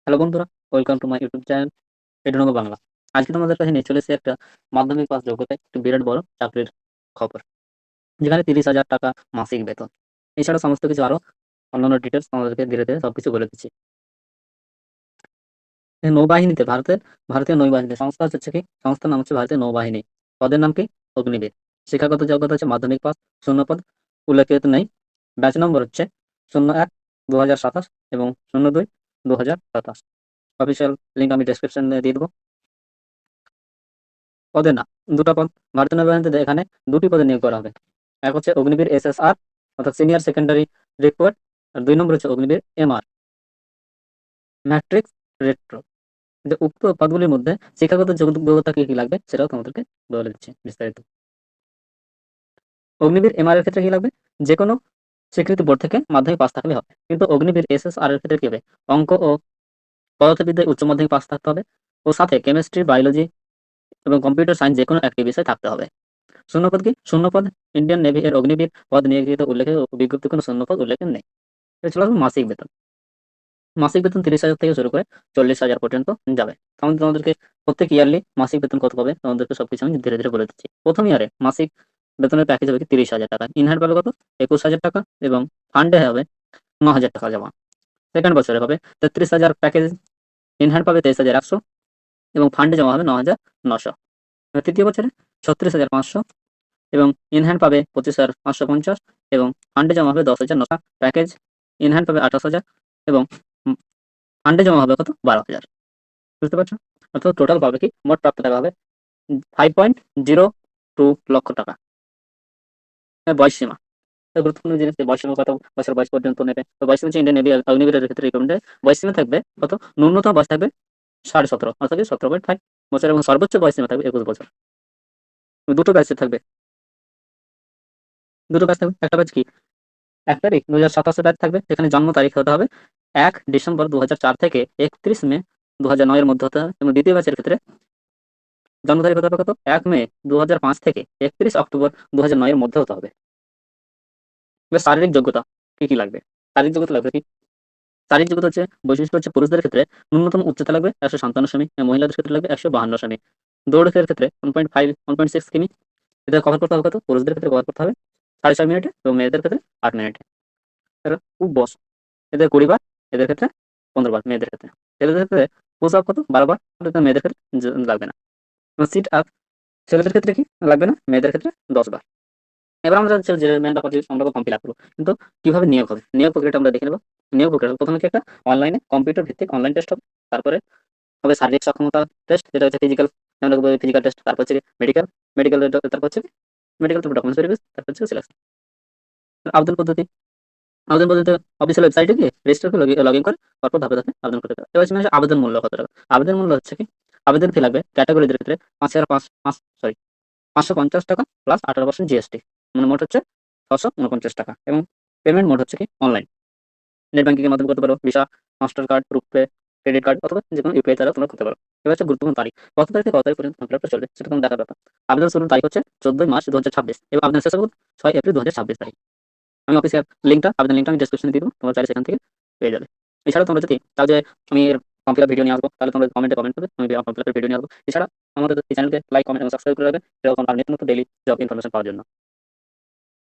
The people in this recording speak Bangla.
হ্যালো বন্ধুরা, welcome to my YouTube channel Edungo Bangla. আজকে তোমাদের কাছে নিয়ে চলে এসেছি একটা মাধ্যমিক পাস যোগ্যতায় একটি বিরাট বড় চাকরির খবর, যেখানে 30,000 টাকা মাসিক বেতন। এছাড়া সমস্ত কিছু আরো অন্যান্য ডিটেলস তোমাদেরকে ধীরে ধীরে সবকিছু বলে দিচ্ছি। এই নৌবাহিনীতে ভারতীয় নৌবাহিনীতে সংস্থা হচ্ছে কি, সংস্থার নাম হচ্ছে ভারতীয় নৌবাহিনী। পদের নাম কি? অগ্নিবীর। শিক্ষাগত যোগ্যতা হচ্ছে মাধ্যমিক পাস, শূন্যপদ উল্লেখিত নেই। ব্যাচ নম্বর হচ্ছে 01/2027 এবং 02/2027। অফিসিয়াল লিঙ্ক আমি ডেসক্রিপশনে দিয়ে দেবো। পদে না, দুটো পদ। ভারতীয় নৌবাহিনীতে এখানে দুটি পদে নিয়োগ করা হবে। এক হচ্ছে অগ্নিবীর SSR অর্থাৎ সিনিয়র সেকেন্ডারি রিক্রুট, আর 2 নম্বর হচ্ছে অগ্নিবীর MR ম্যাট্রিক্স রেট্রো। যে উক্ত পদগুলির মধ্যে শিক্ষাগত যোগ্যতা কি কি লাগবে সেটাও তোমাদেরকে বলে দিচ্ছি বিস্তারিত। অগ্নিবীর MR এর ক্ষেত্রে কি লাগবে? যে কোনো স্বীকৃত বোর্ড থেকে মাধ্যমিক পাস থাকলে হবে, কিন্তু অগ্নিবীর SSR এর ক্ষেত্রে কি হবে? অঙ্ক ও পদার্থবিদ্যায় উচ্চ মাধ্যমিক পাস থাকতে হবে, ও সাথে কেমিস্ট্রি, বায়োলজি এবং কম্পিউটার সায়েন্স যে কোনো একটি বিষয় থাকতে হবে। শূন্যপদ কি? শূন্যপদ ইন্ডিয়ান নেভি এর অগ্নিবীর পদ নিয়োগিত উল্লেখে বিজ্ঞপ্তি কোনো শূন্যপদ উল্লেখ নেই। এটা ছিল মাসিক বেতন। মাসিক বেতন 30,000 থেকে শুরু করে 40,000 পর্যন্ত যাবে। তাহলে তোমাদেরকে প্রত্যেক ইয়ারলি মাসিক বেতন কত পাবে তোমাদেরকে সবকিছু আমি ধীরে ধীরে বলে দিচ্ছি। প্রথম ইয়ারে মাসিক বেতনের প্যাকেজ হবে কি 30,000 টাকা, ইনহ্যান্ড পাবে কত? 21,000 টাকা, এবং ফান্ডে হবে 9,000 টাকা জমা। সেকেন্ড বছরে হবে 33,000 প্যাকেজ, ইনহ্যান্ড পাবে 23,100 এবং ফান্ডে জমা হবে 9,900। তৃতীয় বছরে 36,500 এবং ইনহ্যান্ড পাবে 25,550 এবং ফান্ডে জমা হবে 10,900। প্যাকেজ ইনহ্যান্ড পাবে 28,000 এবং ফান্ডে জমা হবে কত? 12,000। বুঝতে পারছো? অর্থাৎ টোটাল পাবে কি, মোট প্রাপ্ত টাকা হবে 5.02 লক্ষ টাকা। বয়স সীমা গুরুত্বপূর্ণ জিনিস, যে বয়স সীমা কত বছর বয়স পর্যন্ত নেবে। তো বয়স সীমা হচ্ছে ইন্ডিয়ান নেভি অগ্নিবীরের ক্ষেত্রে রিকমেন্ডেড বয়স সীমা থাকবে কত? ন্যূনতম বয়স থাকবে 17.5 অর্থাৎ 17.5 বছর, এবং সর্বোচ্চ বয়স সীমা থাকবে 21 বছর। দুটো ব্যাচে থাকবে, দুটো ব্যাচ থাকবে। একটা ব্যাচ কি, 1 তারিখ 2027 ব্যাচ থাকবে, এখানে জন্ম তারিখ হতে হবে 1 ডিসেম্বর 2004 থেকে 31 মে 2009 এর মধ্যে হতে হবে। এবং দ্বিতীয় ব্যাচের ক্ষেত্রে জন্ম তারিখ হতে হবে কত? 1 মে 2005 থেকে 31 অক্টোবর 2009 এর মধ্যে হতে হবে। এবার শারীরিক যোগ্যতা কি কি লাগবে? শারীরিক যোগ্যতা লাগবে কি, শারীরিক যোগ্যতা হচ্ছে বৈশিষ্ট্য হচ্ছে পুরুষদের ক্ষেত্রে ন্যূনতম উচ্চতা লাগবে 157 সেমি, মহিলাদের ক্ষেত্রে লাগবে 152 সেমি। দৌড়ের ক্ষেত্রে 1.5 1.6 কিমি। এদের কভার করতে হবে কত? পুরুষদের ক্ষেত্রে কভার করতে হবে 6.5 মিনিটে এবং মেয়েদের ক্ষেত্রে 8 মিনিটে। এরা খুব বস, এদের 20 বার, এদের ক্ষেত্রে 15 বার মেয়েদের ক্ষেত্রে। ছেলেদের ক্ষেত্রে পুশ আপ কত? 12 বার, মেয়েদের ক্ষেত্রে লাগবে না। সিট আপ ছেলেদের ক্ষেত্রে কি লাগবে না, মেয়েদের ক্ষেত্রে 10 বার। এবার আমরা হচ্ছে যে মেন ব্যাপার, যে আমরা ফর্ম ফিল আপ করবো, কিন্তু কিভাবে নিয়োগ হবে নিয়োগ প্রক্রিয়াটা আমরা দেখে নেবো। নিয়োগ প্রক্রিয়া প্রথমে কি, একটা অনলাইনে কম্পিউটার ভিত্তিক অনলাইন টেস্ট হবে। তারপরে হবে শারীরিক সক্ষমতা টেস্ট, যেটা হচ্ছে ফিজিক্যাল, ফিজিক্যাল টেস্ট। তারপর হচ্ছে মেডিকেল, মেডিকেল তারপর হচ্ছে মেডিকেল তো ডকুমেন্টস ভেরিফিকেশন, তারপর হচ্ছে সিলেকশন। আবেদন পদ্ধতি, আবেদন পদ্ধতি অফিসিয়াল ওয়েবসাইটে গিয়ে রেজিস্টার করে লগ ইন করে তারপর ধাপে ধাপে আবেদন করতে হবে। এবার হচ্ছে আবেদন মূল্য কত টাকা। আবেদন মূল্য হচ্ছে কি, আবেদন ফি লাগবে ক্যাটাগরিদের ক্ষেত্রে 550 টাকা প্লাস 18% জিএসটি, মানে মোট হচ্ছে 649 টাকা। এবং পেমেন্ট মোড হচ্ছে কি অনলাইন, নেট ব্যাংকিং এর মাধ্যমে করতে পারো, ভিসা, মাস্টার কার্ড, রুপে, ক্রেডিট কার্ড অথবা যে কোনো ইউপিআই দ্বারা তোমরা করতে পারো। এবার হচ্ছে গুরুত্বপূর্ণ তারিখ, কত তারিখ থেকে কত তারিখ পর্যন্ত ফর্ম ফিল আপটা চলবে সেটা তোমার দেখার ব্যাপার। আবেদন শুরুর তারিখ হচ্ছে 14 মার্চ 2026 এবং আবেদন শেষ হবে 6 এপ্রিল 2026 তারিখ। আমি অফিসিয়াল লিঙ্কটা, আবেদন লিঙ্কটা আমি ডেসক্রিপশনে দিয়ে দেবো, তোমরা চাইলে সেখান থেকে পেয়ে যাবে। এছাড়া তোমরা যদি চাও যে আমি এর ফর্ম ফিল আপ ভিডিও নিয়ে আসবো, তাহলে তোমরা কমেন্টে কমেন্ট করবে, আমি ফর্ম ফিল আপের ভিডিও নিয়ে আসবো। এছাড়া আমাদের এই চ্যানেলকে লাইক, কমেন্ট এবং সাবস্ক্রাইব করে রাখবে, এরকম আর নিত্য নতুন ডেইলি জব ইনফরমেশন পাওয়ার জন্য।